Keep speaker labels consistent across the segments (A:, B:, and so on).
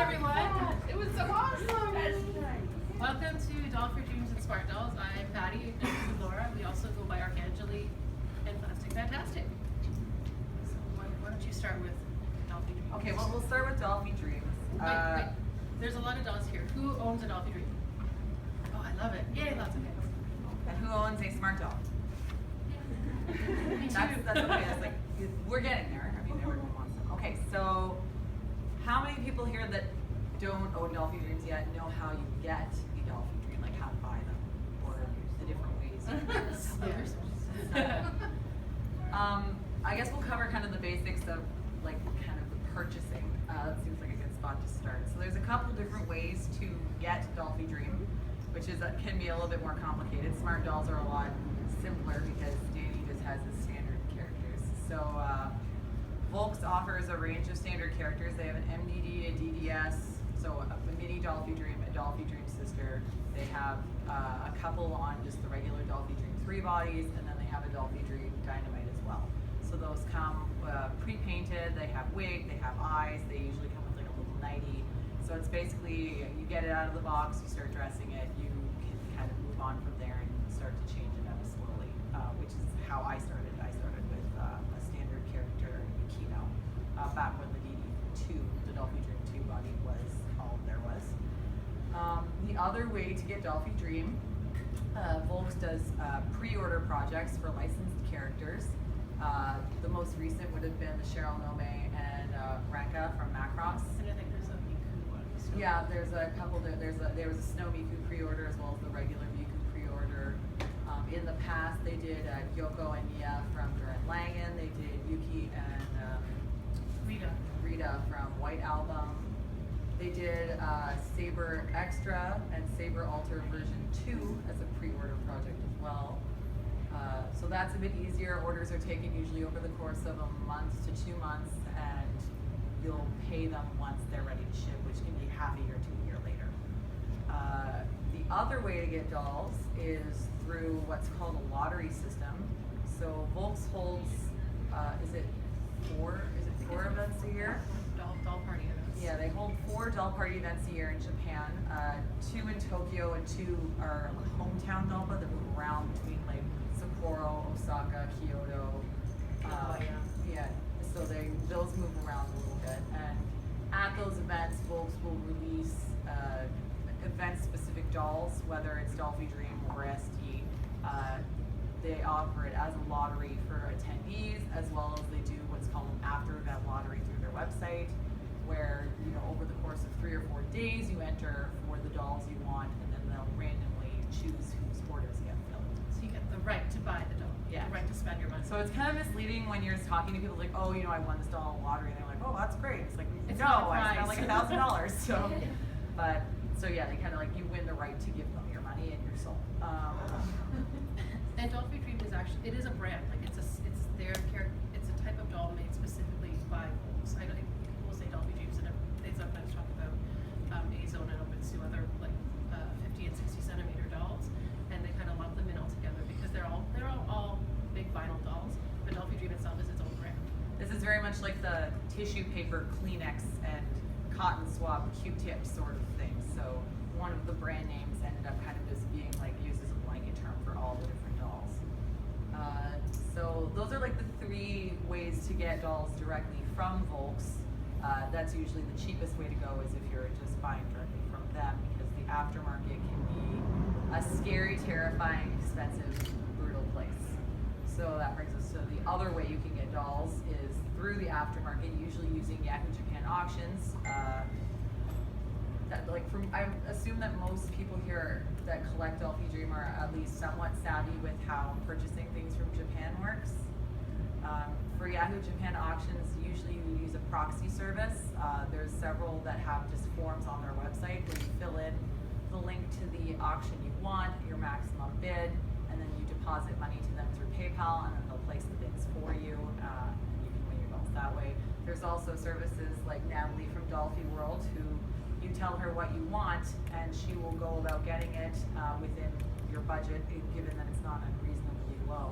A: everyone. It was so awesome. Welcome to Dollfie Dreams and Smart Dolls. I'm Patty and this is Laura. We also go by Archangeli and PlasticFantastic. So why don't you start with Dollfie Dreams?
B: Okay, well we'll start with Dollfie Dreams.
A: Wait. There's a lot of dolls here. Who owns a Dollfie Dream? Oh, I love it. Yay, lots of hands.
B: And who owns a smart doll?
A: Me too.
B: That's okay. That's like we're getting there. I mean, everyone wants them. Okay, so how many people here that don't own Dollfie Dreams yet know how you get a Dollfie Dream, like how to buy them, or the different ways? I guess we'll cover kind of the basics of like kind of the purchasing. That seems like a good spot to start. So there's a couple different ways to get Dollfie Dream, which is can be a little bit more complicated. Smart dolls are a lot simpler because Danny just has his standard characters. So Volks offers a range of standard characters. They have an MDD, a DDS, so a mini Dollfie Dream, a Dollfie Dream sister. They have a couple on just the regular Dollfie Dream 3 bodies, and then they have a Dollfie Dream Dynamite as well. So those come pre-painted, they have wig, they have eyes, they usually come with like a little nightie. So it's basically, you get it out of the box, you start dressing it, you can kind of move on from there and start to change it up slowly, which is how I started. I started with a standard character, Yukino, back when the DD2, the Dollfie Dream 2 body was all there was. The other way to get Dollfie Dream, Volks does pre-order projects for licensed characters. The most recent would have been the Cheryl Nome and Renka from Macross.
A: And I think there's a Miku one. So.
B: Yeah, there's a couple. There was a Snow Miku pre-order as well as the regular Miku pre-order. In the past, they did Yoko and Mia from Duran Langen. They did Yuki and Rita from White Album. They did Saber Extra and Saber Alter version 2 as a pre-order project as well. So that's a bit easier. Orders are taken usually over the course of a month to 2 months, and you'll pay them once they're ready to ship, which can be half a year to a year later. The other way to get dolls is through what's called a lottery system. So Volks holds, is it four events a year?
A: Doll party events.
B: Yeah, they hold 4 doll party events a year in Japan. 2 in Tokyo and 2 are hometown dolpa that move around between like Sapporo, Osaka, Kyoto. Yeah, so those move around a little bit. And at those events, Volks will release event-specific dolls, whether it's Dollfie Dream or ST. They offer it as a lottery for attendees, as well as they do what's called an after-event lottery through their website, where over the course of 3 or 4 days, you enter for the dolls you want, and then they'll randomly choose whose orders get filled.
A: So you get the right to buy the doll.
B: Yeah.
A: The right to spend your money.
B: So it's kind of misleading when you're talking to people like, oh, I won this doll lottery, and they're like, oh, that's great. It's like,
A: It's
B: no,
A: not a
B: I spent
A: prize.
B: like $1,000. So yeah, they kind of like, you win the right to give them your money and your soul.
A: And Dollfie Dream is actually, it is a brand. Like it's their character. It's a type of doll made specifically by Volks. I know people will say Dollfie Dreams, and they sometimes talk about A-Zone and Opitsu, other like 50 and 60 centimeter dolls, and they kind of lump them in all together because they're all big vinyl dolls. But Dollfie Dream itself is its own brand.
B: This is very much like the tissue paper, Kleenex, and cotton swab Q-tip sort of thing. So one of the brand names ended up kind of just being like used as a blanket term for all the different dolls. So those are like the 3 ways to get dolls directly from Volks. That's usually the cheapest way to go is if you're just buying directly from them, because the aftermarket can be a scary, terrifying, expensive, brutal place. So that brings us to the other way you can get dolls is through the aftermarket, usually using Yahoo Japan auctions. I assume that most people here that collect Dollfie Dream are at least somewhat savvy with how purchasing things from Japan works. For Yahoo Japan auctions, usually you use a proxy service. There's several that have just forms on their website where you fill in the link to the auction you want, your maximum bid, and then you deposit money to them through PayPal, and then they'll place the bids for you, and you can win your dolls that way. There's also services like Natalie from Dollfie World, who you tell her what you want, and she will go about getting it within your budget, given that it's not unreasonably low.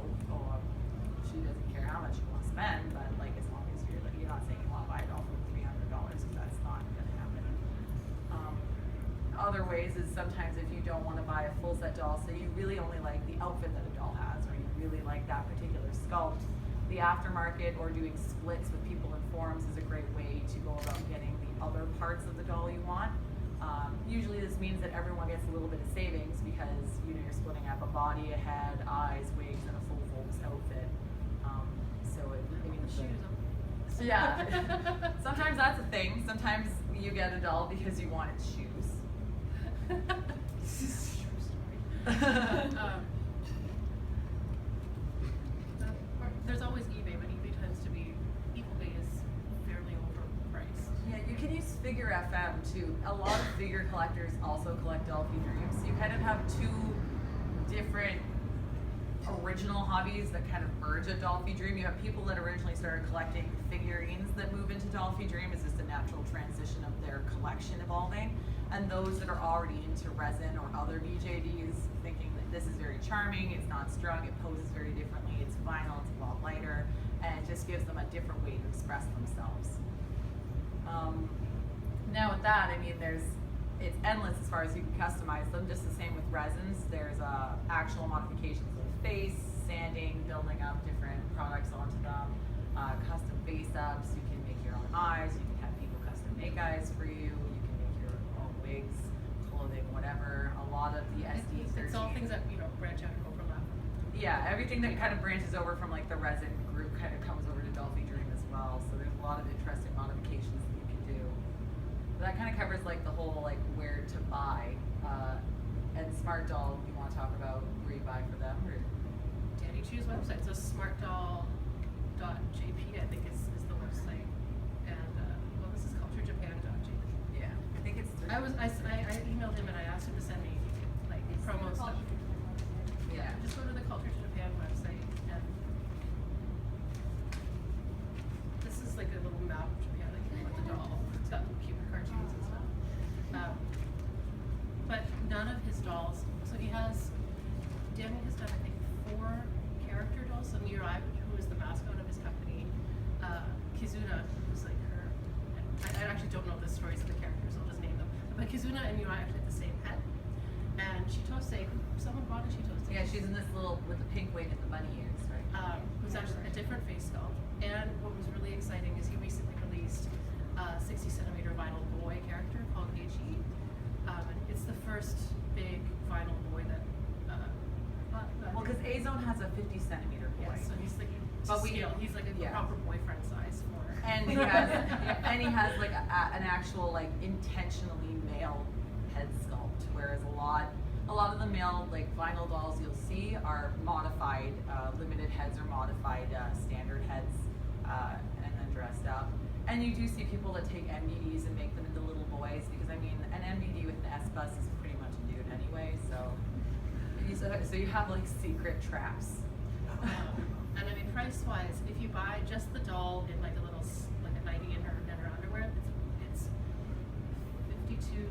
B: She doesn't care how much you want to spend, but like as long as you're not saying you want to buy a doll for $300, because that's not going to happen. ways is sometimes if you don't want to buy a full set doll, so you really only like the outfit that a doll has, or you really like that particular sculpt, the aftermarket or doing splits with people in forums is a great way to go about getting the other parts of the doll you want. Usually this means that everyone gets a little bit of savings because you're splitting up a body, a head, eyes, wigs, and a full Volks outfit. So yeah, sometimes that's a thing. Sometimes you get a doll because you want its shoes.
A: True story. There's always eBay, but eBay tends to be, eBay is fairly overpriced.
B: Yeah, you can use Figure FM too. A lot of figure collectors also collect Dollfie Dreams. So you kind of have two different original hobbies that kind of merge at Dollfie Dream. You have people that originally started collecting figurines that move into Dollfie Dream. It's just a natural transition of their collection evolving. And those that are already into resin or other BJDs, thinking that this is very charming, it's not strung, it poses very differently, it's vinyl, it's a lot lighter, and it just gives them a different way to express themselves. Now with that, I mean, it's endless as far as you can customize them, just the same with resins. There's actual modifications of the face, sanding, building up different products onto them, custom face ups, you can make your own eyes, you can have people custom make eyes for you, you can make your own wigs, clothing, whatever. A lot of the SD13.
A: It's all things that, branch out and overlap.
B: Yeah, everything that kind of branches over from like the resin group kind of comes over to Dollfie Dream as well. So there's a lot of interesting modifications that you can do. But that kind of covers like the whole like where to buy. And Smart Doll, you want to talk about where you buy for them? Or?
A: Danny Choo's website, so smartdoll.jp I think is the website. And this is culturejapan.jp.
B: Yeah, I think it's.
A: I emailed him and I asked him to send me like promo stuff.
B: Yeah.
A: Just go to the Culture to Japan website and this is like a little map of Japan, like with the doll. It's got cute cartoons and stuff. But none of his dolls. So Danny has done I think 4 character dolls. So Mirai, who is the mascot of his company, Kizuna, who's like her. I actually don't know the stories of the characters. I'll just name them. But Kizuna and Mirai actually have the same head. And Chitose, someone bought a Chitose.
B: Yeah, she's in this little with the pink wig and the bunny ears, right?
A: It was actually a different face sculpt. And what was really exciting is he recently released a 60cm vinyl boy character called Eiji. It's the first big vinyl boy that.
B: Well, because A-Zone has a 50cm boy.
A: Yeah, so he's like he's like a proper boyfriend size for.
B: And he has like an actual like intentionally male head sculpt, whereas a lot of the male like vinyl dolls you'll see are modified, limited heads or modified standard heads, and then dressed up. And you do see people that take MDDs and make them into little boys because I mean an MDD with an S-bus is pretty much a dude anyway. So you have like secret traps.
A: And I mean, price-wise, if you buy just the doll in like a nightie in her underwear, it's 52,000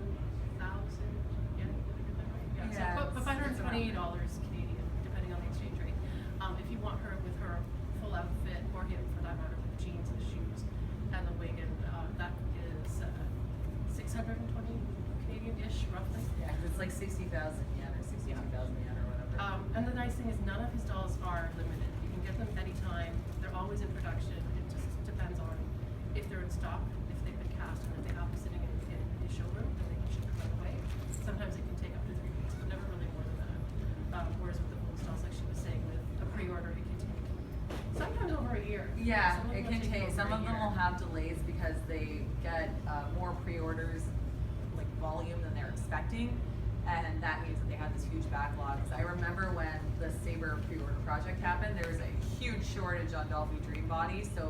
A: yen. Yeah. So, but $520 Canadian, depending on the exchange rate. If you want her with her full outfit, or him for that matter, with jeans and shoes and the wig, and that is 620 Canadian-ish, roughly.
B: Yeah, it's like 60,000 yen or 69,000 yen or whatever.
A: And the nice thing is none of his dolls are limited. You can get them anytime. They're always in production. It just depends on if they're in stock, if they've been cast, and if they have them sitting in the showroom, then they can ship them right away. Sometimes it can take up to 3 weeks, but never really more than that. Whereas with the Volks dolls, like she was saying, with a pre-order, it can take sometimes over a year.
B: Yeah, it can take. Some of them will have delays because they get more pre-orders, like volume than they're expecting. And that means that they have this huge backlog. I remember when the Saber pre-order project happened, there was a huge shortage on Dollfie Dream bodies, so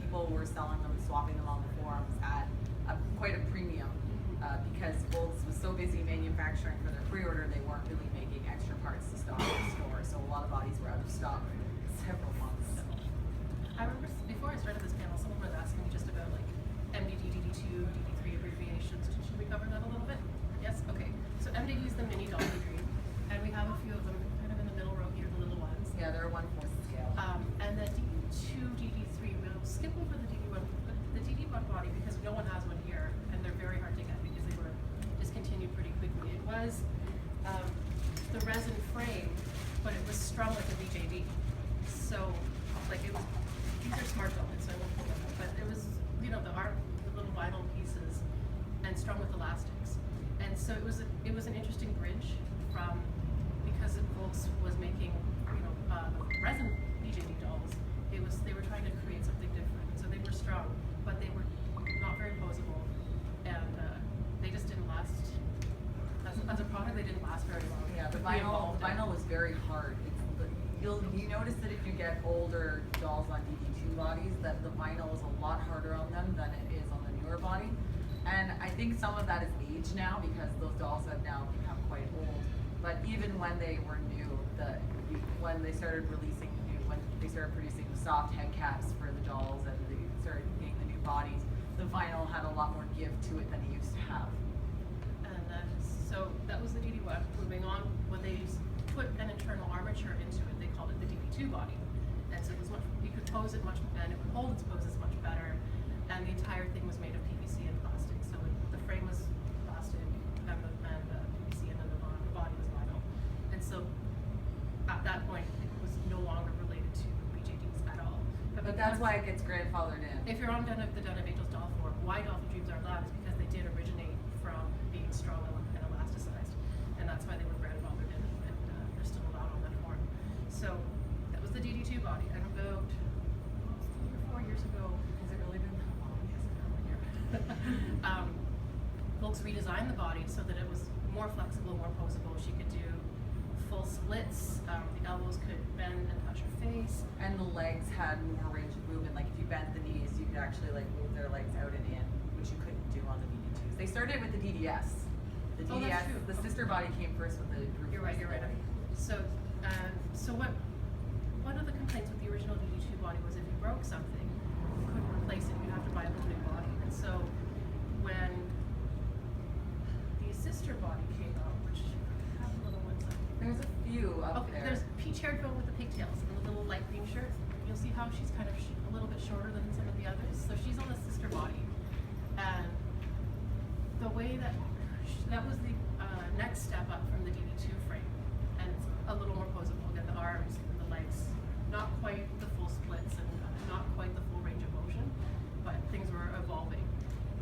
B: people were selling them, swapping them on the forums at quite a premium because Volks was so busy manufacturing for their pre-order, they weren't really making extra parts to stock in the store. So a lot of bodies were out of stock for several months.
A: I remember before I started this panel, someone was asking me just about like MDD, DD2, DD3 abbreviations. Should we cover that a little bit? Yes? Okay. So MDD is the mini Dollfie Dream, and we have a few of them kind of in the middle row here, the little ones.
B: Yeah, they're 1/4 scale.
A: And the DD2, DD3, we'll skip over the DD1 body because no one has one here, and they're very hard to get because they were discontinued pretty was the resin frame, but it was strung like a VJD. So, like it was, these are smart dollars, so I won't pull them up, but it was, you know, the little vinyl pieces and strung with elastics. And so it was an interesting bridge from, because Volks was making, you know, resin VJD dolls, they were trying to create something different. So they were strung, but they were not very posable, and they just didn't last. As a product, they didn't last very long.
B: Yeah, the vinyl was very hard. You notice that if you get older dolls on DD2 bodies, that the vinyl is a lot harder on them than it is on the newer body. And I think some of that is age now, because those dolls have now become quite old. But even when they were new, when they started producing the soft head caps for the dolls and they started getting the new bodies, the vinyl had a lot more give to it than it used to have.
A: And so that was the DD1. Moving on, when they put an internal armature into it, they called it the DD2 body. And so it was you could pose it much, and it would hold its poses much better. And the entire thing was made of PVC and plastic. So the frame was plastic, and PVC, and then the body was vinyl. And so at that point, it was no longer related to BJDs at all.
B: But that's why it gets grandfathered in.
A: If you're on the Den of Angels doll form, why Dollfie Dreams are allowed is because they did originate from being strung and elasticized. And that's why they were grandfathered in, and they're still allowed on that form. So that was the DD2 body. And about 3 or 4 years ago,
B: Has it really been that long?
A: yes, Volks redesigned the body so that it was more flexible, more posable. She could do full splits. The elbows could bend and touch her face.
B: And the legs had more range of movement. Like if you bent the knees, you could actually like move their legs out and in, which you couldn't do on the DD2s. They started with the DDS. The
A: Oh,
B: DDS,
A: that's true.
B: the sister body came first with the group.
A: You're right. So, one of the complaints with the original DD2 body was if you broke something, you couldn't replace it. You'd have to buy a whole new body. And so, when the sister body came out, which I have the little ones up.
B: There's a few up there.
A: There's peach-haired girl with the pigtails and the little light green shirt. You'll see how she's kind of a little bit shorter than some of the others. So she's on the sister body, and the way that was the next step up from the DD2 frame, and it's a little more posable. Again, the arms and the legs, not quite the full splits and not quite the full range of motion, but things were evolving.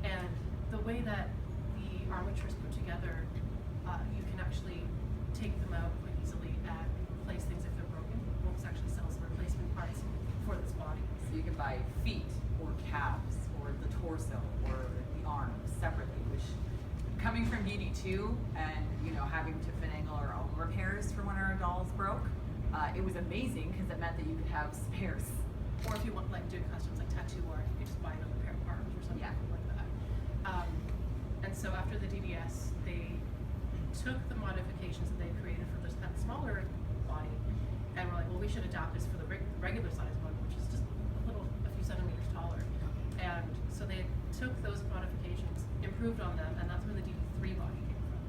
A: And the way that the armature is put together, you can actually take them out quite easily and replace things if they're broken. Volks actually sells replacement parts for this body.
B: So you can buy feet or calves or the torso or the arms separately, which coming from DD2 and having to finagle our own repairs for when our dolls broke, it was amazing because it meant that you could have spares.
A: Or if you want like doing customs like tattoo art, you could just buy another pair of arms or something like that. And so after the DDS, they took the modifications that they created for that smaller body, and were like, well, we should adapt this for the regular size one, which is just a few centimeters taller. And so they took those modifications, improved on them, and that's where the DD3 body came from.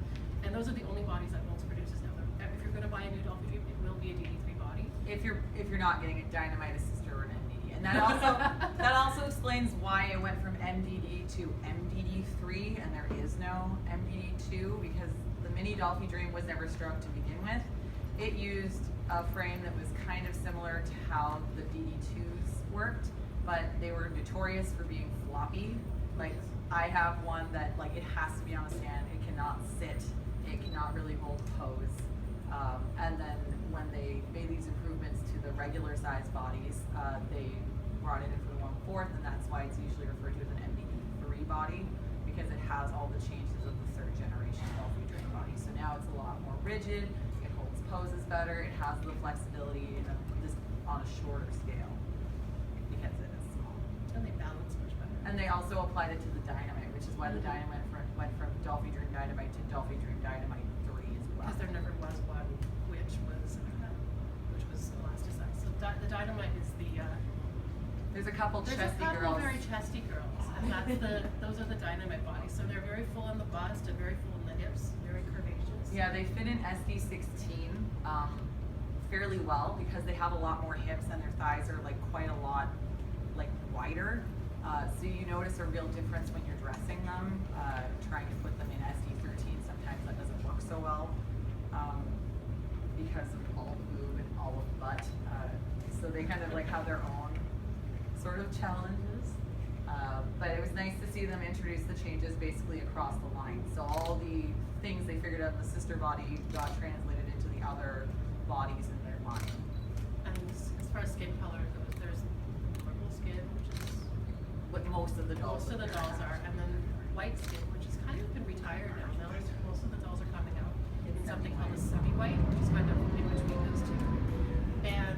A: And those are the only bodies that Volks produces now. If you're going to buy a new Dollfie Dream, it will be a DD3 body.
B: If you're not getting a Dynamite, a sister, or an MDD, and that also explains why it went from MDD to MDD3, and there is no MDD2 because the mini Dollfie Dream was never strung to begin with. It used a frame that was kind of similar to how the DD2s worked, but they were notorious for being floppy. Like I have one that it has to be on a stand. It cannot sit. It cannot really hold a pose. And then when they made these improvements to the regular size bodies, they brought it in for the 1/4, and that's why it's usually referred to as an MDD3 body, because it has all the changes of the 3rd generation Dollfie Dream body. So now it's a lot more rigid. It holds poses better. It has the flexibility on a shorter scale because it is small.
A: And they balance much better.
B: And they also applied it to the Dynamite, which is why the Dynamite went from Dollfie Dream Dynamite to Dollfie Dream Dynamite 3 as well.
A: Because there never was one which was elasticized. So the Dynamite is the
B: There's a couple
A: there's
B: chesty
A: a couple
B: girls.
A: very chesty girls, and those are the Dynamite bodies. So they're very full in the bust and very full in the hips, very curvaceous.
B: Yeah, they fit in SD16 fairly well because they have a lot more hips and their thighs are quite a lot wider. So you notice a real difference when you're dressing them. Trying to put them in SD13, sometimes that doesn't work so well sort of challenges. But it was nice to see them introduce the changes basically across the line. So all the things they figured out in the sister body got translated into the other bodies in their line.
A: And as far as skin color goes, there's purple skin, which is
B: What most of the dolls
A: are, and then white skin, which has kind of been retired now. Now most of the dolls are coming out in something called a semi-white, which is kind of in between those two. And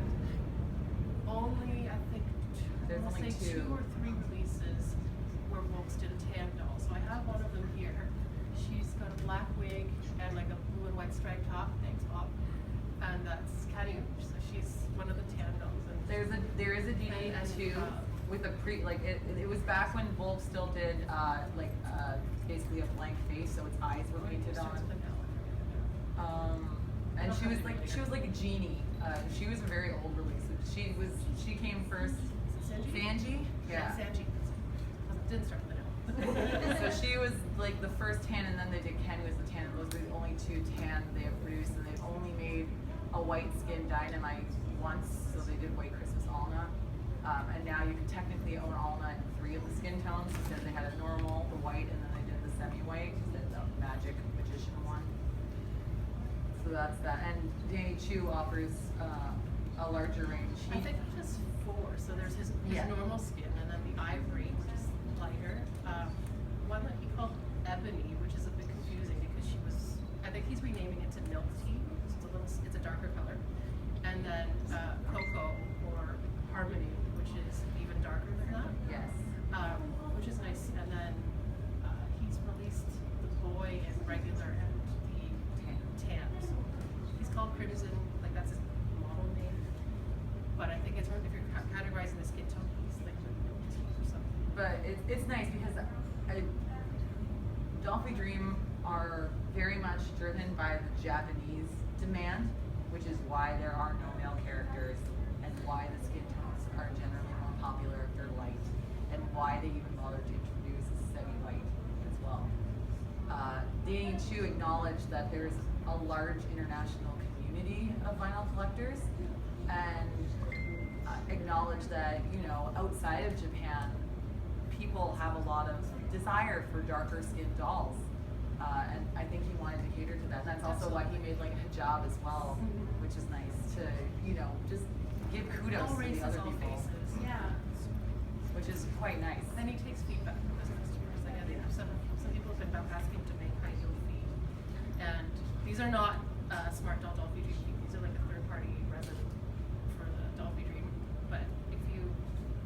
A: only, I think,
B: There's
A: I'll
B: only
A: say 2 or 3 releases where Volks did a tan doll. So I have one of them here. She's got a black wig and like a blue and white striped top. Thanks, Bob. And that's Caddy. So she's one of the tan dolls. And
B: there is a Danny Choo with a it was back when Volks still did basically a blank face, so its eyes were painted on. And she was like a genie. She was a very old release. She came first. Sanji? Yeah.
A: Sanji. Didn't start with an L.
B: So she was like the first tan, and then they did Ken was the tan, and those were the only 2 tan they have produced, and they've only made a white skin Dynamite once, so they did White Christmas Alna. And now you can technically own Alna in 3 of the skin tones, because they had a normal, the white, and then they did the semi-white, the magic magician one. So that's that. And Danny Choo offers a larger range.
A: I think he has 4. So there's his normal skin, and then the ivory, which is lighter. One that he called Ebony, which is a bit confusing because I think he's renaming it to Milk Tea. It's a darker color. And then Cocoa or Harmony, which is even darker than that.
B: Yes.
A: Which is nice. And then he's released the boy in regular and the tan. So he's called Crimson, like that's his model name. But I think if you're categorizing the skin tone, he's like the milk tea or something.
B: But it's nice because Dollfie Dream are very much driven by the Japanese demand, which is why there are no male characters and why the skin tones are generally more popular if they're light, and why they even bothered to introduce semi-white as well. Danny Choo acknowledged that there's a large international community of vinyl collectors, and acknowledged that, outside of Japan, people have a lot of desire for darker skinned dolls. And I think he wanted to cater to that. And that's also why he made like a hijab as well, which is nice to, just give kudos
A: All
B: to the
A: races,
B: other
A: all
B: people.
A: faces. Yeah.
B: Which is quite nice.
A: Then he takes feedback from his customers. Like, I think some people have been asking to make high heel feet. And these are not Smart Dollfie Dream feet. These are like a third-party resin for the Dollfie Dream. But if you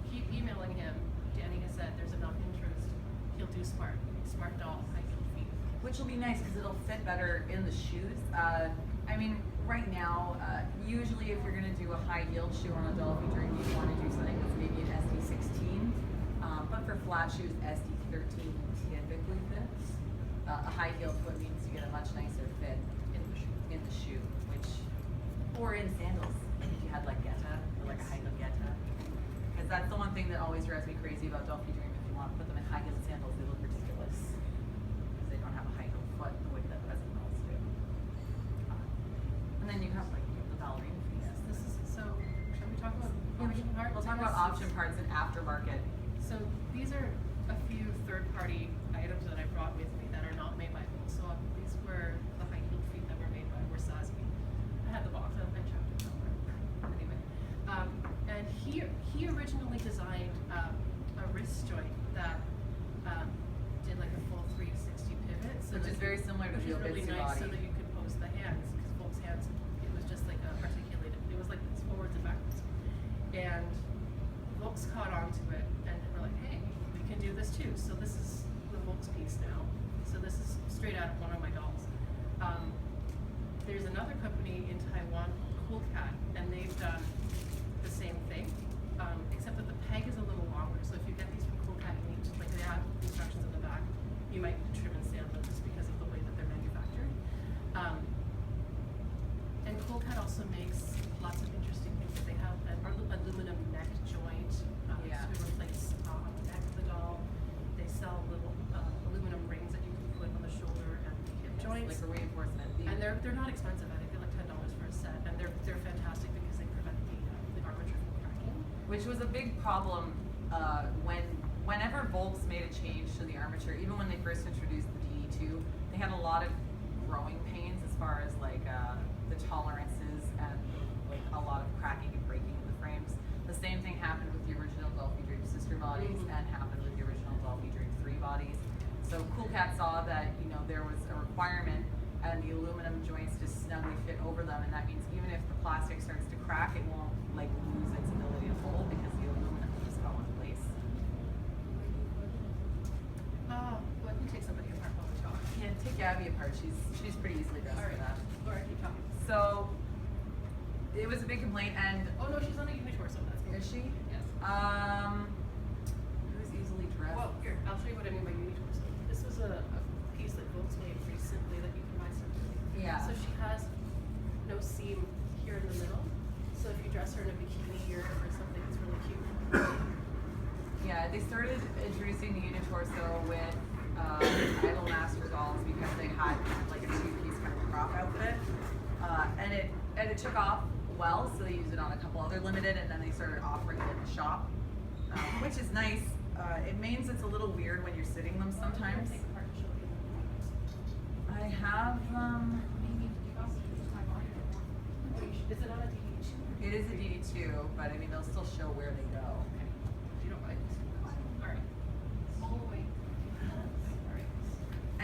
A: keep emailing him, Danny has said there's enough interest, he'll do smart doll high heel feet.
B: Which will be nice because it'll fit better in the shoes. I mean, right now, usually if you're going to do a high-heeled shoe on a Dollfie Dream, you want to do something that's maybe an SD16. But for flat shoes, SD13 typically fits. A high-heeled foot means you get a much nicer fit in the shoe, or in sandals, if you had like Geta, or like a high-heel Geta. Because that's the one thing that always drives me crazy about Dollfie Dream. If you want to put them in high-heeled sandals, they look ridiculous. Because they don't have a high-heeled foot the way that resin dolls do. And then you have like the ballerina feet.
A: Yes, this is, so, shall we talk about option parts?
B: We'll talk about option parts and aftermarket.
A: So these are a few third-party items that I brought with me that are not made by Volks. So these were the high-heeled feet that were made by Wasabi. I had the box, I checked it somewhere. Anyway, and he originally designed a wrist joint that did like a full 360 pivot. So
B: Which is very similar to the
A: really
B: Obitsu
A: nice,
B: body.
A: so that you could pose the hands, because Volks' hands, it was just like articulated. It was like it's forwards and backwards. And Volks caught on to it, and we're like, hey, we can do this too. So this is the Volks piece now. So this is straight out of one of my dolls. There's another company in Taiwan called Cool Cat, and they've done the same thing, except that the peg is a little longer. So if you get these from Cool Cat, you need to, like, they have instructions in the back. You might trim and sand them just because of the way that they're manufactured. And Cool Cat also makes lots of interesting things. They have an aluminum neck joint to replace on the neck of the doll. They sell little aluminum rings that you can put on the shoulder and the hip joints.
B: Like a reinforcement.
A: And they're not expensive. I think they're like $10 for a set, and they're fantastic because they prevent the armature from cracking.
B: Which was a big problem whenever Volks made a change to the armature, even when they first introduced the DD2, they had a lot of growing pains as far as like the tolerances and like a lot of cracking and breaking of the frames. The same thing happened with the original Dollfie Dream sister bodies and happened with the original Dollfie Dream 3 bodies. So Cool Cat saw that, you know, there was a requirement and the aluminum joints just snugly fit over them, and that means even if the plastic starts to crack, it won't like lose its ability to hold because the aluminum just fell in place.
A: Let me take somebody apart while we talk.
B: Yeah, take Abby apart. She's pretty easily dressed for that.
A: Laura, keep talking.
B: So it was a big complaint, and
A: Oh no, she's on a unitorso. That's
B: is she?
A: Yes.
B: Who's easily dressed?
A: Well, here, I'll show you what I mean by unitorso. This was a piece that Volks made recently that you can buy separately.
B: Yeah.
A: So she has no seam here in the middle. So if you dress her in a bikini or something, it's really cute.
B: Yeah, they started introducing the unitorso with Idol Master dolls because they had kind of like a two-piece kind of crop outfit, and it took off well. So they used it on a couple other limited, and then they started offering it in the shop, which is nice. It means it's a little weird when you're sitting them sometimes.
A: Take apart and show you.
B: I have
A: Maybe is it on a DD2?
B: it is a DD2, but I mean they'll still show where they go.
A: Okay. You don't like this? All right. All the way. All right.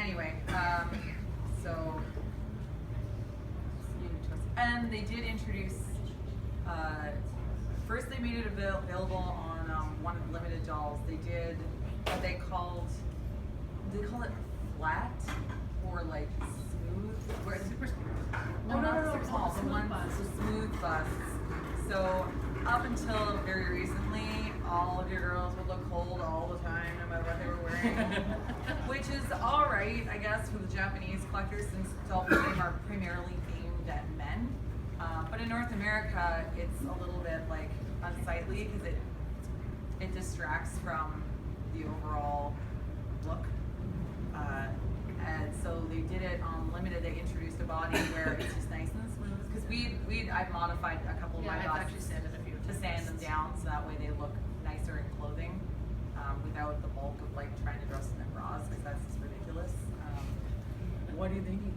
B: Anyway, so and they did introduce. First, they made it available on one of the limited dolls. They did what they called. They call it flat or like smooth. Where
A: Super smooth.
B: no, not super small. The
A: Smooth
B: ones
A: bust.
B: the smooth busts. So up until very recently, all of your girls would look cold all the time, no matter what they were wearing. Which is all right, I guess, for the Japanese collectors, since Dollfie Dream are primarily aimed at men. But in North America, it's a little bit like unsightly because it distracts from the overall look. And so they did it on limited. They introduced a body where it's just nice and smooth. Because I've modified a couple of my
A: I've
B: busts
A: actually sanded a few
B: to sand them down so that way they look nicer in clothing without the bulk of like trying to dress them in bras because that's just ridiculous. What do they need?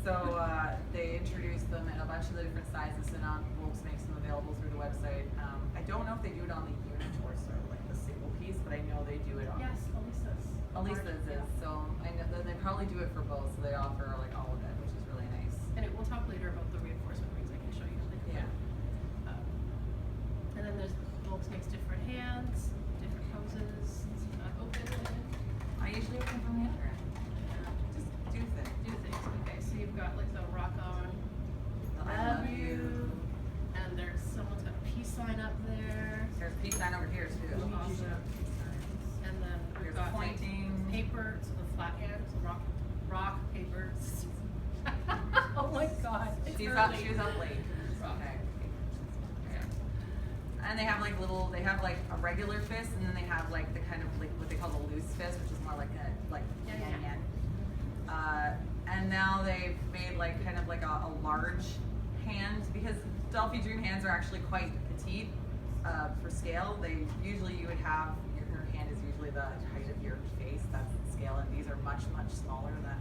B: So they introduced them in a bunch of the different sizes, and Volks makes them available through the website. I don't know if they do it on the unitorso, like the single piece, but I know they do it on.
A: Yes, Elisa's.
B: Elisa's is, so I know they probably do it for both, so they offer like all of it, which is really nice.
A: And we'll talk later about the reinforcement rings. I can show you how they come
B: Yeah.
A: out. And then there's Volks makes different hands, different poses. Open.
B: I usually open from the other end. Just do things.
A: Do things. Okay, so you've got like the rock on.
B: I love you.
A: And there's someone's got a peace sign up there.
B: There's a peace sign over here too.
A: Awesome. And then we've
B: There's
A: got like,
B: pointing.
A: paper, so the flat hand, so rock, paper. Oh my god. It's
B: She's
A: early.
B: up late.
A: Rock.
B: Okay. Yeah. And they have like a regular fist, and then they have like the kind of like what they call the loose fist, which is more like a
A: Yeah.
B: yen. And now they've made like kind of like a large hand because Dollfie Dream hands are actually quite petite for scale. You would have your hand is usually the height of your face. That's the scale, and these are much smaller than that.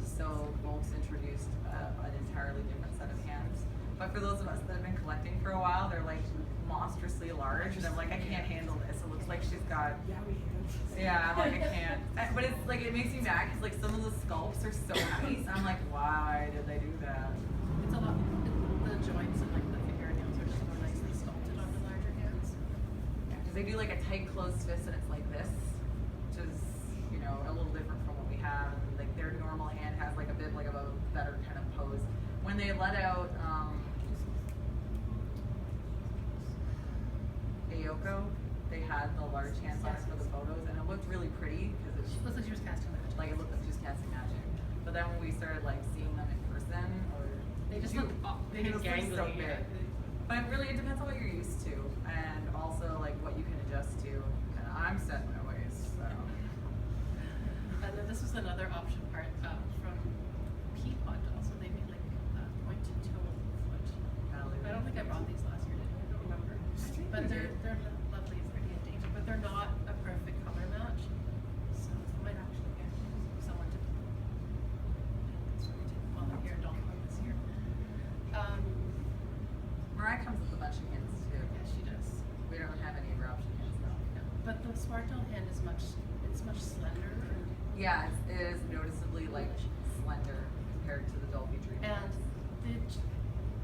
B: So Volks introduced an entirely different set of hands. But for those of us that have been collecting for a while, they're like monstrously large, and I'm like, I can't handle this. It looks like she's got. Yeah, I'm like, I can't. But it's like, it makes me mad because like some of the sculpts are so nice. I'm like, why did they do that?
A: It's a lot. The joints and like the fingernails are just more nicely sculpted on the larger hands.
B: Yeah, because they do like a tight closed fist and it's like this, which is, you know, a little different from what we have. And like their normal hand has like a bit like of a better kind of pose. When they let out Ayoko, they had the large hands on it for the photos, and it looked really pretty because it
A: Looks like she was casting magic.
B: like it looked like she was casting magic. But then when we started like seeing them in person, or
A: They just look
B: they just look
A: gangly.
B: so big. But it depends on what you're used to, and also like what you can adjust to. And I'm set in my ways, so.
A: And then this was another option part from Peapod Doll. So they made like a pointed toe foot. I don't think I brought these But the smart doll hand is much slender.
B: Yeah, it is noticeably like slender compared to the Dollfie Dream.
A: And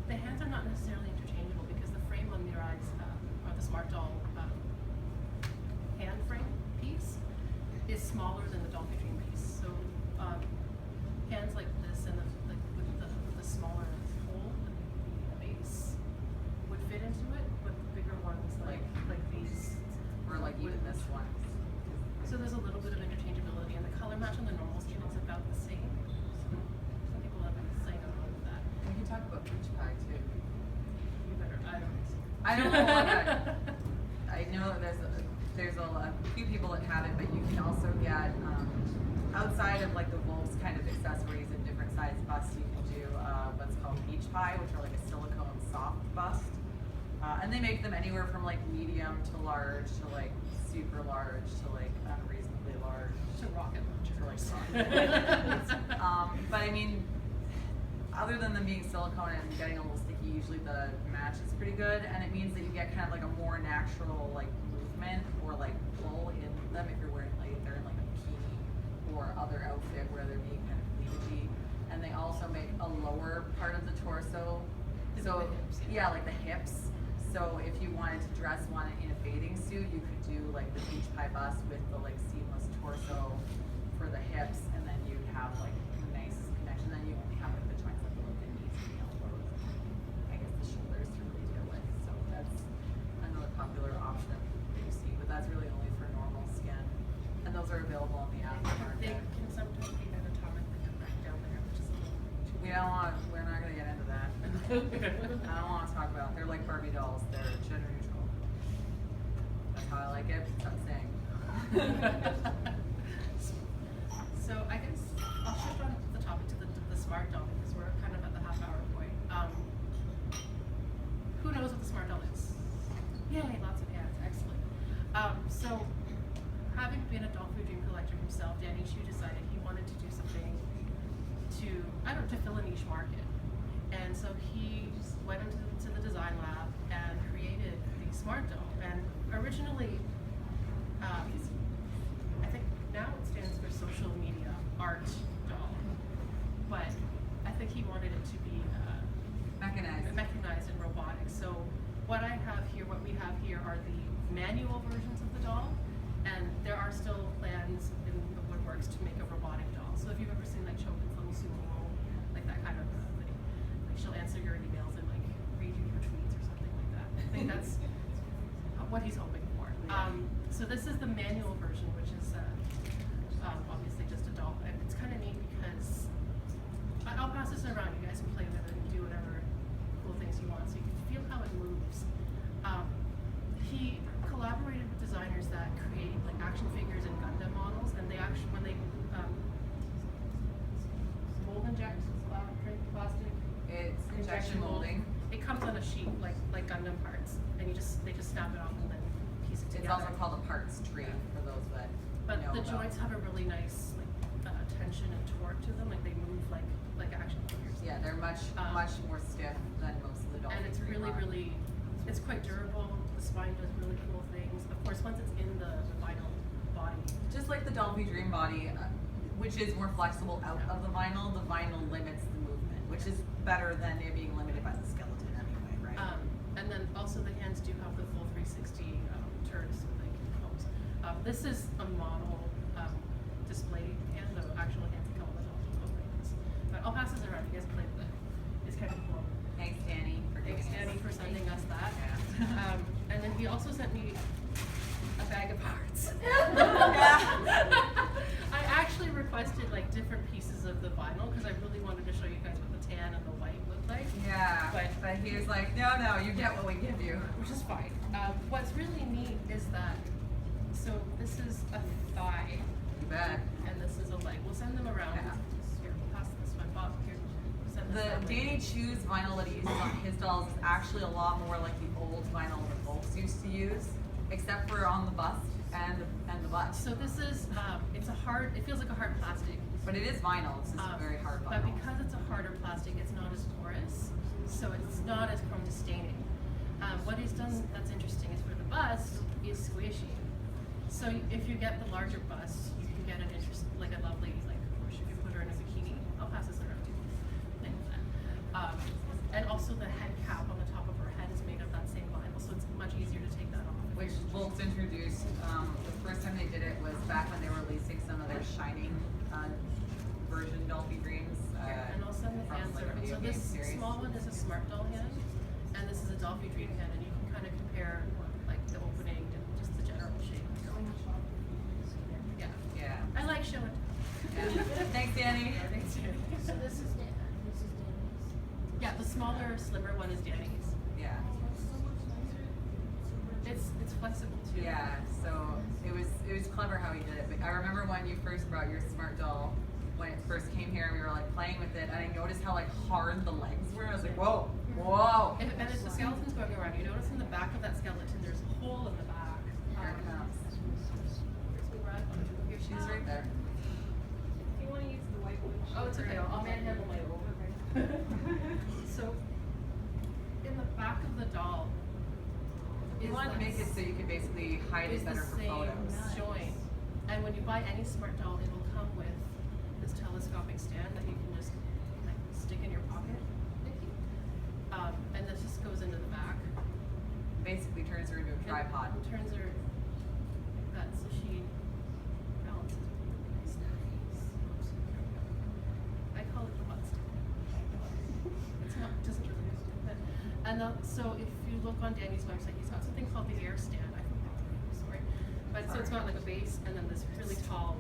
A: the hands are not necessarily interchangeable because the frame on Mirai's, or the smart doll hand frame piece is smaller than the Dollfie Dream piece. So hands like this and with the smaller hole, the base would fit into it, but the bigger ones like these.
B: Or like even this one.
A: So there's a little bit of interchangeability, and the color match on the normal skin is about the same. So some people have been saying I'm wrong with that.
B: We can talk about peach pie too.
A: You better.
B: I don't know what I know there's a few people that have it, but you can also get outside of like the Volks kind of accessories in different size busts. You can do what's called peach pie, which are like a silicone soft bust, and they make them anywhere from like medium to large to like super large to like unreasonably large
A: To rocket launcher.
B: to like rocket. But I mean, other than them being silicone and getting a little sticky, usually the match is pretty good, and it means that you get kind of like a more natural like movement or like pull in them if you're wearing like if they're in like a bikini or other outfit where they're being kind of cleavagey. And they also make a lower part of the torso. So
A: The hips,
B: yeah, like the hips. So if you wanted to dress one in a bathing suit, you could do like the peach pie bust with the like seamless torso for the hips, and then you'd have like a nice connection. Then you only have like the joints like below the knees and the elbows, and I guess the shoulders to really deal with. So that's another popular option that you see, but that's really only for normal skin. And those are available on the
A: They
B: aftermarket.
A: can sometimes be anatomically correct down there, which is a little too
B: We're not gonna get into that. I don't want to talk about. They're like Barbie dolls. They're gender neutral. That's how I like it. Stop saying.
A: So I guess I'll shift on the topic to the smart doll because we're kind of at the half-hour point. Who knows what the smart doll is? Yay, lots of hands, excellent. So having been a Dollfie Dream collector himself, Danny Choo decided he wanted to do something to fill a niche market. And so he went into the design lab and created the smart doll. And originally, I think now it stands for social media art doll, but I think he wanted it to be mechanized and robotic. So what we have here are the manual versions of the doll, and there are still plans in the woodworks to make a robotic doll. So if you've ever seen like Chokin's Little Sumo, like that kind of thing, like she'll answer your emails and like read you your tweets or something like that. I think that's what he's hoping for. So this is the manual version, which is obviously just a doll. And it's kind of neat because I'll pass this around. You guys can play with it and do whatever cool things you want, so you can feel how it moves. He collaborated with designers that create like action figures and Gundam models, and they actually when they mold inject plastic.
B: It's injection molding.
A: It comes on a sheet like Gundam parts, and they just snap it off and then piece it
B: It's
A: together.
B: also called a parts tree for those that
A: But
B: know
A: the
B: about.
A: joints have a really nice like tension and torque to them, like they move like action figures.
B: Yeah, they're much more stiff than most of the Dollfie
A: And it's
B: Dream are.
A: it's quite durable. The spine does really cool things. Of course, once it's in the vinyl body.
B: Just like the Dollfie Dream body, which is more flexible out of the vinyl limits the movement, which is better than it being limited by the skeleton anyway, right?
A: And then also the hands do have the full 360 turns, so they can pose. This is a model display hand, the actual hands that come with the doll like this. But I'll pass this around. You guys play with it. It's kind of cool.
B: Thanks, Danny, for giving
A: Thanks,
B: us.
A: Danny, for sending us that.
B: Yeah.
A: And then he also sent me a bag of parts. I actually requested like different pieces of the vinyl because I really wanted to show you guys what the tan and the white look like.
B: Yeah, but he was like, no, you get what we give you.
A: Which is fine. What's really neat is that, so this is a thigh
B: You bet.
A: and this is a leg. We'll send them around.
B: Yeah.
A: Here, we'll pass this one. Bob, here. Send this
B: The
A: that way.
B: Danny Choo's vinyl that he uses on his dolls is actually a lot more like the old vinyl that Volks used to use, except for on the bust and the butt.
A: So this is, it feels like a hard plastic.
B: But it is vinyl, it's just a very hard vinyl.
A: But because it's a harder plastic, it's not as porous, so it's not as prone to staining. What he's done that's interesting is for the bust is squishy. So if you get the larger bust, you can get like a lovely, like, if you put her in a bikini, I'll pass this around too. Like that. And also the head cap on the top of her head is made of that same vinyl, so it's much easier to take that off.
B: Which Volks introduced, the first time they did it was back when they were releasing some of their Shining version Dollfie Dreams.
A: And also the
B: from,
A: hands
B: like,
A: are,
B: a video
A: so
B: game
A: this
B: series.
A: small one is a smart doll hand, and this is a Dollfie Dream hand, and you can kind of compare like the opening and just the general shape. Yeah.
B: Yeah.
A: I like showing.
B: Yeah. Thanks, Danny.
A: Thanks, Danny.
C: So this is Danny's.
A: Yeah, the smaller, slimmer one is Danny's.
B: Yeah.
A: It's flexible too.
B: Yeah, so it was clever how he did it. But I remember when you first brought your smart doll, when it first came here, we were like playing with it, and I noticed how like hard the legs were. I was like, whoa, whoa.
A: And if the skeleton's going around, you notice in the back of that skeleton, there's a hole in the back.
B: Here it comes.
A: Here she
B: She's
A: is.
B: right there.
C: If you want to use the white one.
A: Oh, it's okay. I'll manhandle my own. So, in the back of the doll,
B: You wanted to make it so you could basically hide
A: is
B: it better
A: the
B: for
A: same
B: photos.
A: joint. And when you buy any smart doll, it will come with this telescopic stand that you can just like stick in your pocket. And this just goes into the back.
B: Basically turns her into a tripod.
A: It turns her like that, so she balances really nice. I call it the butt stick. It's not, it doesn't really fit. And so if you look on Danny's website, he's got something called the air stand. I forgot the name, sorry. But so it's got like a base and then this really tall,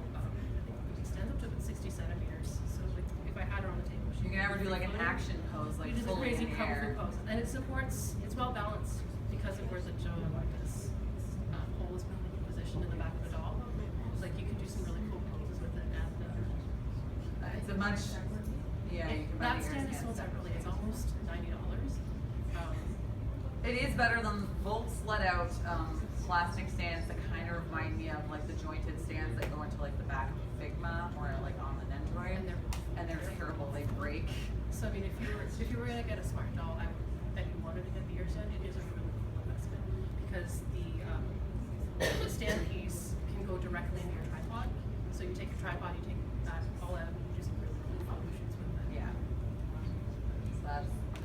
A: it stands up to about 60 centimeters. So like if I had her on the table,
B: You can never do like an
A: floating.
B: action pose, like
A: You do the
B: fully
A: crazy
B: in the
A: kung fu
B: air.
A: pose, and it supports. It's well balanced because of where the this hole is positioned in the back of the doll. Like you can do some really cool poses with it, and
B: It's a much, yeah, you can buy
A: that
B: the air
A: stand is sold
B: stand
A: separately. It's almost $90.
B: It is better than Volks let out plastic stands that kind of remind me of like the jointed stands that go into like the back of a Figma or like on an Android, and they're terrible. They break.
A: So I mean, if you were gonna get a smart doll, and you wanted to get the ear stand, it is a really cool investment because the stand piece can go directly into your tripod. So you take your tripod, you take that all out, and you do some really cool photo shoots with it.
B: Yeah. So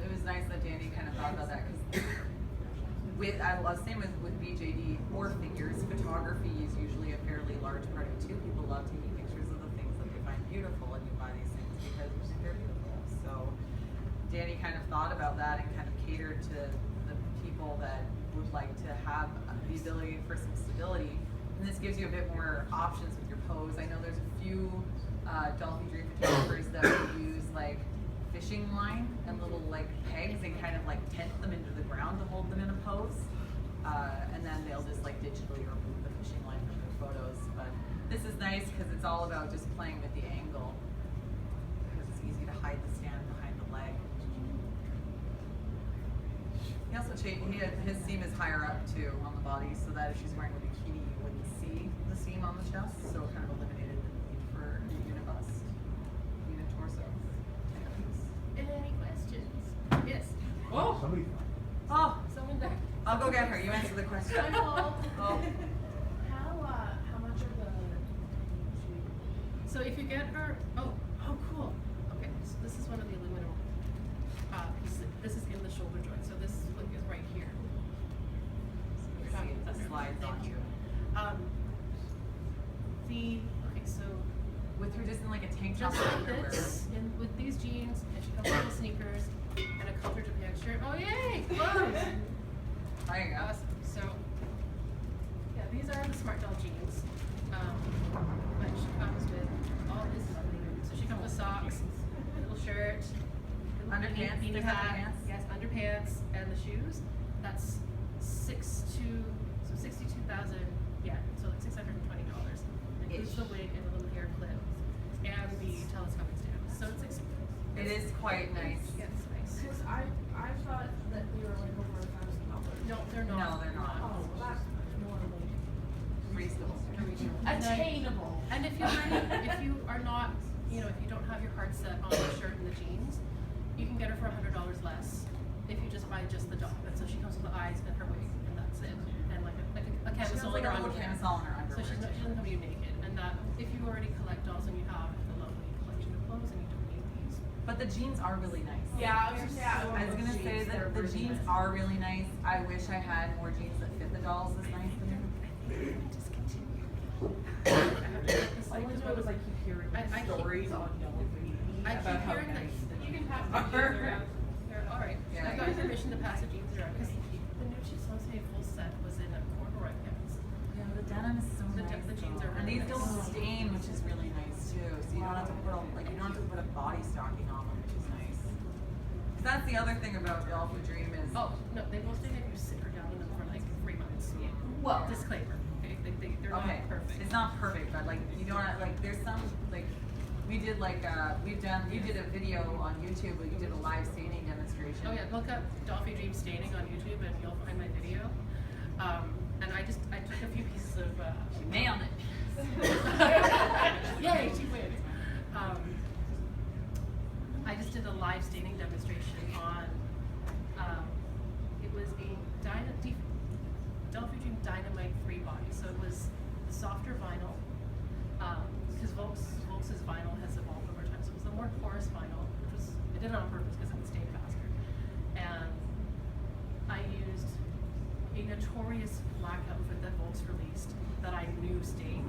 B: it was nice that Danny kind of thought about that because I was saying with BJD or figures, photography is usually a fairly large part of it too. People love taking pictures of the things that they find beautiful, and you buy these things because they're beautiful. So Danny kind of thought about that and kind of catered to the people that would like to have the ability for some stability. And this gives you a bit more options with your pose. I know there's a few Dollfie Dream photographers that will use like fishing line and little like pegs and kind of like tent them into the ground to hold them in a pose. And then they'll just like digitally remove the fishing line from their photos. But this is nice because it's all about just playing with the angle. Because it's easy to hide the stand behind the leg. He also changed, his seam is higher up too on the body so that if she's wearing a bikini you wouldn't see the seam on the chest. So it kind of eliminated the need for a unibust, unitorso.
A: Any questions? Yes.
B: Oh!
D: Somebody.
B: Oh!
A: Someone there.
B: I'll go get her. You answer the question.
C: Hi, Paul.
B: Oh.
C: How much of the
A: So if you get her, oh cool. Okay, so this is one of the aluminum pieces. This is in the shoulder joint. So this is right here.
B: You see it just slides on you.
A: Okay, so
B: With her just in like a tank top
A: just
B: or
A: like
B: underwear.
A: this, with these jeans, and she comes with the sneakers and a comfort Japan shirt. Oh yay! Clothes!
B: There you go.
A: Awesome. So, yeah, these are the Smart Doll jeans. But she comes with all this lovely. So she comes with socks, a little shirt, a little
B: Underpants?
A: beanie
B: Does it have
A: hat.
B: underpants?
A: Yes, underpants and the shoes. That's 62,000. Yeah, so like $620. Includes the wig and the little hair clip and the telescopic stand. So it's expensive.
B: It is quite nice.
A: Yeah, it's nice.
C: Because I thought that we were like over $1,000.
A: No, they're not.
B: No, they're not.
C: Oh, well, that's more like
B: Reasonable.
C: attainable.
A: And if you are not, if you don't have your heart set on the shirt and the jeans, you can get her for $100 less if you just buy just the doll. And so she comes with the eyes and her wig, and that's it. And like a
B: She has
A: camisole
B: like
A: or
B: a little
A: underwear.
B: camisole in her
A: So So she doesn't come you naked, and that if you already collect dolls and you have a lovely collection of clothes and you don't need these.
B: But the jeans are really nice.
C: Yeah, I was gonna say,
B: I was gonna say that the jeans are really nice. I wish I had more jeans that fit the dolls as nice as them.
A: Discontinue. I have to get this
D: All I
A: thing
D: know is I keep hearing
A: I keep-
D: stories on Doll Mirai
A: I
D: about
A: keep
D: how
A: hearing that
D: nice the
A: you can
D: jeans
A: have
D: are.
A: the jeans around. All right.
B: Yeah.
A: I got permission to pass the jeans around because the new Chisose full set was in a corduroy pants.
B: Yeah, the denim is so
A: The
B: nice.
A: jeans are
B: and these
A: really
B: don't
A: nice.
B: stain, which is really nice too. So you don't have to put you don't have to put a body stocking on them, which is nice. 'Cause that's the other thing about Dollfie Dream is
A: Oh no, they will stay if you sit her down in them for like 3 months.
C: Well,
A: Disclaimer. Okay, they're
B: okay.
A: not perfect.
B: It's not perfect, but like you don't have, like there's some like we did like you did a video on YouTube where you did a live staining demonstration.
A: Oh yeah, look up Dollfie Dreams staining on YouTube and you'll find my video. And I took a few pieces of.
B: She nailed it.
A: Yay, she wins. I just did a live staining demonstration on. It was a Dollfie Dream Dynamite free body, so it was the softer vinyl. Because Volks's vinyl has evolved over time, so it was the more porous vinyl, which was I did it on purpose because it would stain faster. And I used a notorious black outfit that Volks released that I knew stained.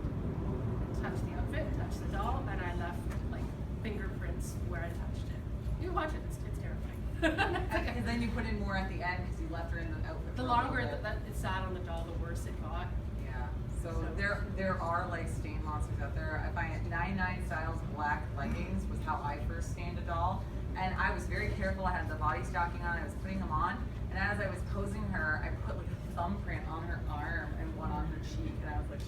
A: Touched the outfit, touched the doll, and I left like fingerprints where I touched it. You watch it; it's terrifying.
B: Because then you put in more at the end because you left her in the outfit.
A: The
B: for a little
A: longer
B: bit.
A: that it sat on the doll, the worse it got.
B: Yeah. So there are like stain monsters out there. I find 99 Styles black leggings was how I first stained a doll, and I was very careful. I had the body stocking on. I was putting them on, and as I was posing her, I put like a thumbprint on her arm and one on her cheek, and I was like,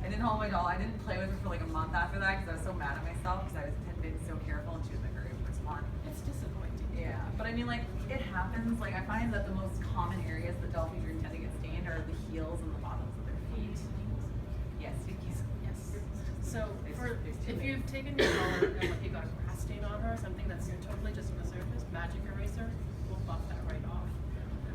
B: I didn't hold my doll. I didn't play with her for like a month after that because I was so mad at myself because I had been so careful, and she was my very first one.
A: It's disappointing.
B: Yeah, but I mean, like, it happens. Like, I find that the most common areas that Dollfie Dream tend to get stained are the heels and the bottoms of their feet. Yes,
A: Yes. So
B: There's two
A: if
B: ways.
A: you've taken your doll and like you got a grass stain on her or something that's totally just on the surface, magic eraser will buff that right off.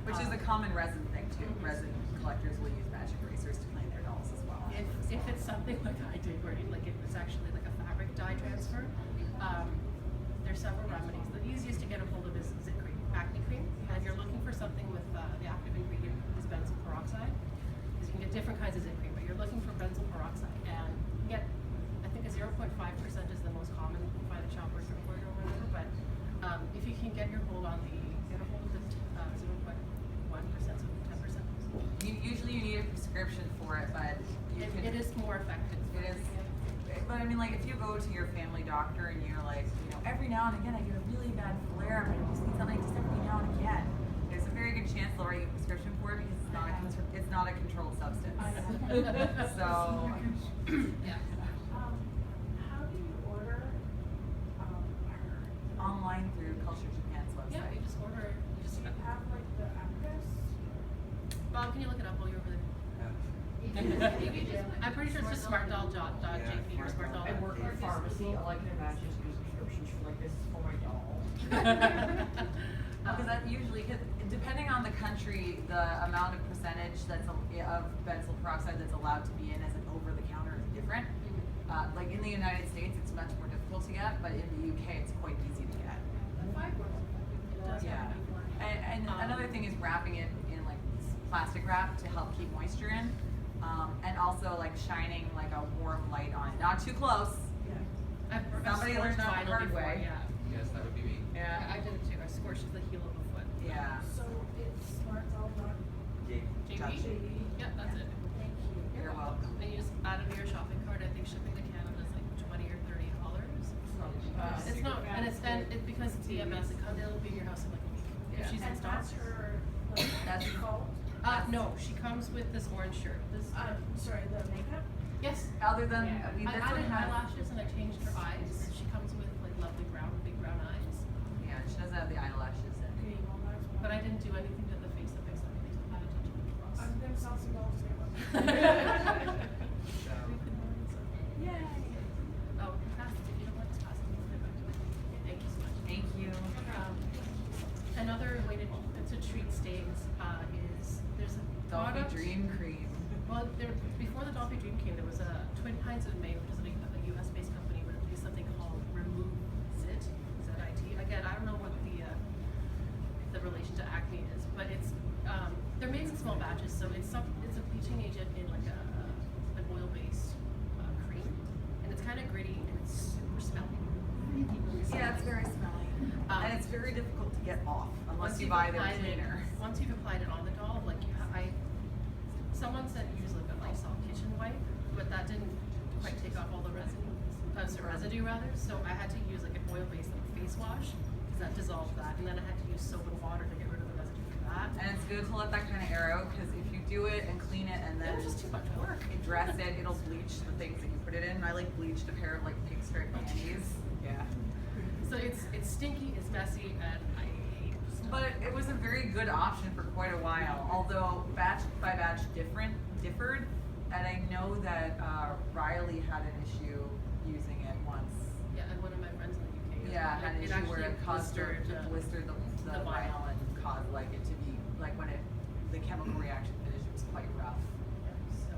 B: Which is a common resin thing too. Resin collectors will use magic erasers to clean their dolls as well.
A: If it's something like I did, where like it was actually like a fabric dye transfer, there's several remedies. The easiest to get a hold of is zit cream, acne cream, and you're looking for something with the active ingredient is benzoyl peroxide, because you can get different kinds of zit cream, but you're looking for benzoyl peroxide, and you get, I think a 0.5% is the most common by the Choppers report or whatever, but if you can get a hold of the 0.1%, so 10%.
B: Usually you need a prescription for it, but
A: It is more effective.
B: It is. But I mean, like, if you go to your family doctor and you're like, you know, every now and again I get a really bad flare, but I just need something just every now and again. There's a very good chance they'll write you a prescription for it because it's not a controlled substance. So.
A: Yeah.
C: How do you order her?
B: Online through Culture Japan's website.
A: Yeah, you just order it. You
C: Do
A: just,
C: you have like the address?
A: Bob, can you look it up while you're over there? I'm pretty sure it's just smartdoll.jp or smartdoll.
D: I work in a pharmacy. All I can imagine is getting prescriptions for like this is for my doll.
B: Because that usually, cause depending on the country, the amount of percentage of benzoyl peroxide that's allowed to be in as an over-the-counter is different. Like in the United States, it's much more difficult to get, but in the UK, it's quite easy to get.
C: The fiber.
A: It does
B: Yeah.
A: have to be for-
B: And another thing is wrapping it in like plastic wrap to help keep moisture in, and also like shining like a warm light on it. Not too close.
A: I've
B: Somebody learned
A: scorched
B: that the
A: vinyl
B: hard
A: before,
B: way.
A: yeah.
E: Yes, that would be me.
B: Yeah.
A: I did it too. I scorched the heel of a foot.
B: Yeah.
C: So it's smartdoll.jp.
A: JP? Yeah, that's it.
C: Thank you.
B: You're welcome.
A: And you just add it to your shopping cart. I think shipping to Canada is like $20 or $30. It's not, and because it's EMS, it'll be in your house in like a week.
B: Yeah.
A: If she's in
C: And
A: stock.
C: that's her, like,
B: That's-
C: default?
A: No, she comes with this orange shirt. This,
C: Sorry, the makeup?
A: yes.
B: Other than,
C: Yeah.
B: I mean,
A: I
B: this one
A: added
B: has.
A: eyelashes and I changed her eyes. She comes with like lovely big brown eyes.
B: Yeah, she doesn't have the eyelashes in.
C: Okay, well, that's one.
A: But I didn't do anything to the face that makes everything so bad attention to the cross.
C: I'm gonna sell some dolls to
E: So,
C: Yay.
A: Oh, pass it. If you don't like this, pass it. We'll get back to it. Thank you so much.
B: Thank you.
A: Another way to treat stains is there's a
B: Dollfie
A: product.
B: Dream Cream.
A: Well, before before the Dollfie Dream came, there was a Twin Pines in May, which is a US-based company, where they do something called Remove Zit, Z-I-T. Again, I don't know what the relation to acne is, but it's they're made in small batches, so it's a bleaching agent in like an oil-based cream, and it's kind of gritty and it's super smelly.
B: Yeah, it's very smelly. And it's very difficult to get off unless you buy their cleaner.
A: Once you've applied it on the doll, like someone said use like a Lysol kitchen wipe, but that didn't quite take off all the residue rather. So I had to use like an oil-based like face wash because that dissolved that, and then I had to use soap and water to get rid of the residue from that.
B: And it's good to let that kind of air out because if you do it and clean it and then
A: It was just too much work.
B: dress it, it'll bleach the things that you put it in. I like bleached a pair of like pink stripe panties. Yeah.
A: So it's stinky, it's messy, and I hate stuff.
B: But it was a very good option for quite a while, although batch by batch differed. And I know that Riley had an issue using it once.
A: Yeah, and one of my friends in the UK.
B: Yeah, had an issue where it caused her to blister the
A: the vinyl.
B: vinyl and caused like it to be like when the chemical reaction finished, it was quite rough.
A: So,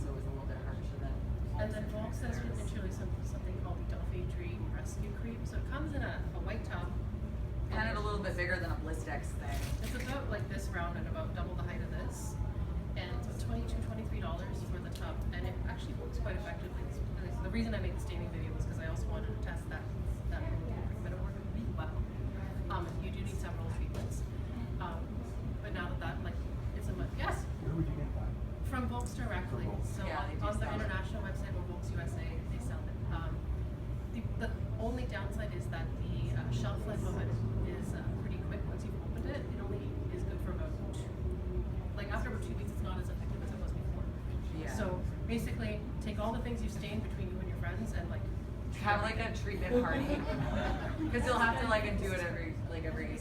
B: So it was a little bit harsher than.
A: and then Volks has introduced something called the Dollfie Dream Rescue Cream. So it comes in a white tub.
B: Kind of a little bit bigger than a Blistex thing.
A: It's about like this round and about double the height of this. And it's about $23 for the tub. And it actually works quite effectively. The reason I made the staining video was because I also wanted to test that treatment it worked really well. You do need several treatments. But now that like it's a yes.
E: Where would you get that?
A: From Volks directly. So
B: Yeah, they do
A: on the
B: sell it.
A: international website or Volks USA, they sell it. The only downside is that the shelf life of it is pretty quick. Once you've opened it, it only is good for about after about 2 weeks, it's not as effective as it was before.
B: Yeah.
A: So basically, take all the things you've stained between you and your friends and like
B: Have like a treatment party. Because you'll have to like do it every little bit.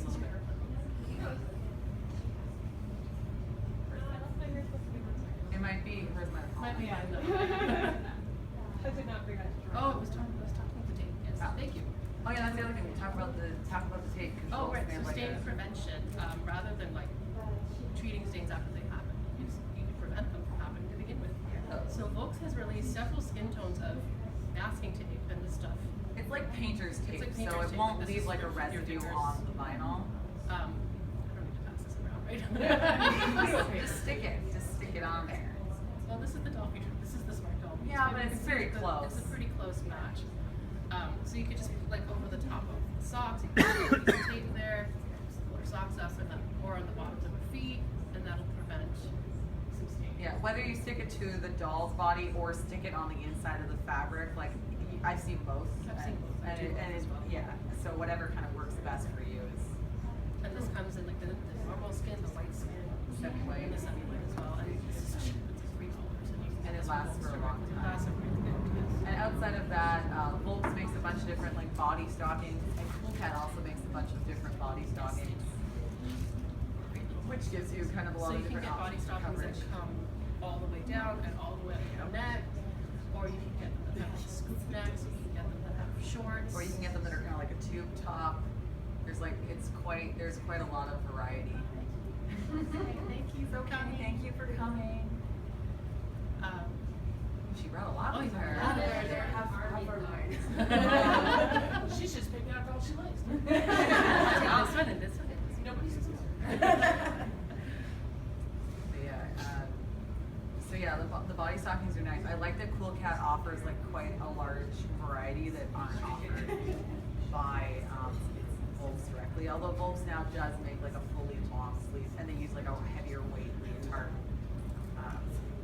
B: It might be, where's my phone?
A: might be on the.
C: I did not bring that to drawing.
A: Oh, I was talking about the tape. Yes, thank you.
B: Oh yeah, that's the other thing. We'll talk about the tape. 'Cause
A: Oh,
B: Volks
A: right.
B: made,
A: So
B: like,
A: stain
B: a-
A: prevention, rather than like treating stains after they happen, you can prevent them from happening to begin with. So Volks has released several skin tones of masking tape and this stuff.
B: It's like painter's tape,
A: like
B: so
A: painter's
B: it
A: tape,
B: won't
A: but this
B: leave
A: is
B: like a
A: for your
B: residue
A: fingers.
B: on the vinyl.
A: I don't need to pass this around, right?
B: Just stick it on there.
A: Well, this is the Dollfie Dream. This is the Smart Doll.
B: Yeah,
A: So
B: but
A: you
B: it's
A: can
B: very
A: see
B: close.
A: It's a pretty close match. So you could just like over the top of the socks, you can put a piece of tape there, just pull your socks up, and then or on the bottoms of your feet, and that'll prevent some stain.
B: Yeah, whether you stick it to the doll's body or stick it on the inside of the fabric, like I've seen both.
A: I've seen both. I do both as well.
B: Yeah, so whatever kind of works best for you is.
A: And this comes in like the normal skin, the white skin,
B: Semi-white.
A: and the semi-white as well. And it's $3, and you can
B: And it
A: get this
B: lasts
A: from
B: for a
A: Volks
B: long
A: directly. It
B: time.
A: lasts a really good, yes.
B: And outside of that, Volks makes a bunch of different like body stockings, and Cool Cat also makes a bunch of different body stockings, which gives you kind of a lot
A: So
B: of
A: you can
B: different
A: get body
B: options for
A: stockings that
B: coverage.
A: come all the way down and all the way up to your neck, or you can get them that have like scoop necks, or you can get them that have shorts.
B: Or you can get them that are kind of like a tube top. There's quite a lot of variety.
A: Thank you for coming.
B: Thank you for coming. She brought a lot
A: Oh,
B: with
A: you brought a
B: her.
A: lot.
C: They're half our lines. She's just picking out all she likes.
A: This one and this one.
C: Nobody sees
B: So yeah, the body stockings are nice. I like that Cool Cat offers like quite a large variety that aren't offered by Volks directly. Although Volks now does make like a fully long sleeve, and they use like a heavier weight leotard,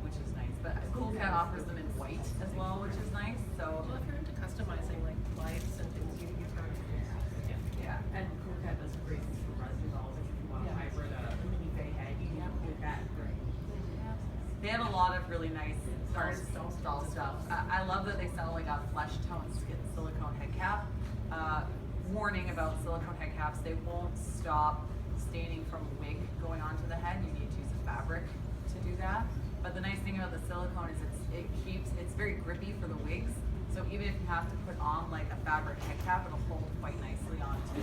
B: which is nice. But Cool Cat offers them in white as well, which is nice. So
A: Well, if you're into customizing like lights and things, you've heard of it.
B: yeah.
D: And Cool Cat does great things for resin dolls if you want a hybrid, mini fay hanging, Cool Cat, great.
B: They have a lot of really nice doll stuff. I love that they sell like a flesh tone silicone head cap. Warning about silicone head caps, they won't stop staining from wig going onto the head. You need to use a fabric to do that. But the nice thing about the silicone is it's very grippy for the wigs. So even if you have to put on like a fabric head cap, it'll hold quite nicely onto